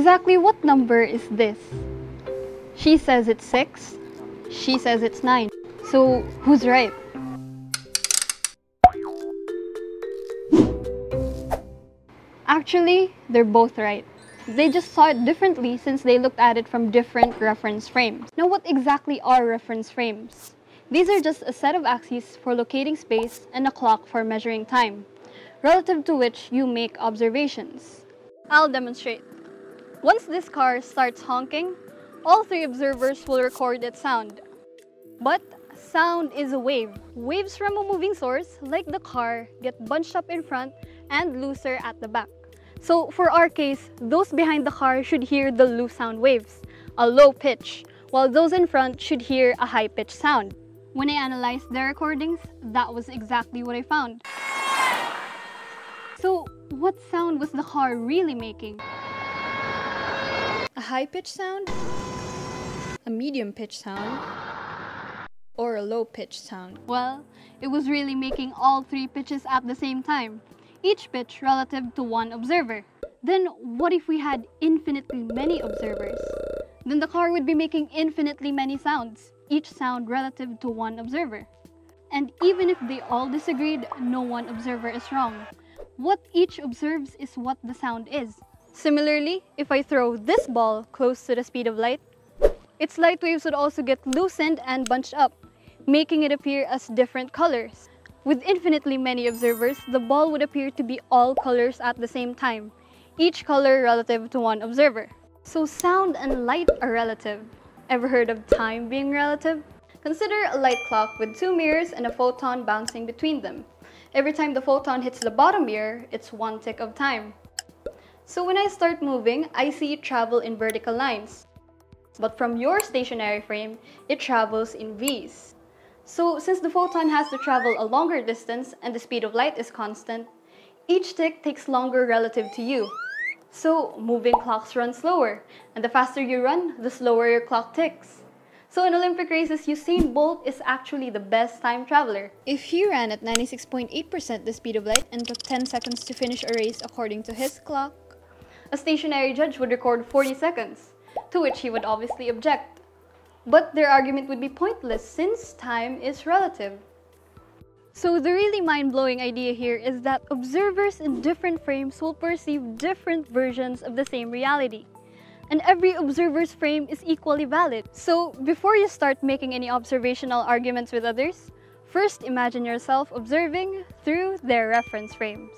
exactly what number is this? She says it's 6. She says it's 9. So, who's right? Actually, they're both right. They just saw it differently since they looked at it from different reference frames. Now, what exactly are reference frames? These are just a set of axes for locating space and a clock for measuring time, relative to which you make observations. I'll demonstrate. Once this car starts honking, all 3 observers will record its sound. But sound is a wave. Waves from a moving source, like the car, get bunched up in front and looser at the back. So for our case, those behind the car should hear the loose sound waves, a low pitch, while those in front should hear a high-pitched sound. When I analyzed their recordings, that was exactly what I found. So what sound was the car really making? A high-pitched sound? A medium-pitched sound? Or a low-pitched sound? Well, it was really making all 3 pitches at the same time, each pitch relative to 1 observer. Then what if we had infinitely many observers? Then the car would be making infinitely many sounds, each sound relative to 1 observer. And even if they all disagreed, no one observer is wrong. What each observes is what the sound is. Similarly, if I throw this ball close to the speed of light, its light waves would also get loosened and bunched up, making it appear as different colors. With infinitely many observers, the ball would appear to be all colors at the same time, each color relative to 1 observer. So sound and light are relative. Ever heard of time being relative? Consider a light clock with 2 mirrors and a photon bouncing between them. Every time the photon hits the bottom mirror, it's 1 tick of time. So when I start moving, I see it travel in vertical lines. But from your stationary frame, it travels in V's. So since the photon has to travel a longer distance and the speed of light is constant, each tick takes longer relative to you. So moving clocks run slower, and the faster you run, the slower your clock ticks. So in Olympic races, Usain Bolt is actually the best time traveler. If he ran at 96.8% the speed of light and took 10 seconds to finish a race according to his clock, a stationary judge would record 40 seconds, to which he would obviously object. But their argument would be pointless since time is relative. So the really mind-blowing idea here is that observers in different frames will perceive different versions of the same reality. And every observer's frame is equally valid. So before you start making any observational arguments with others, first imagine yourself observing through their reference frames.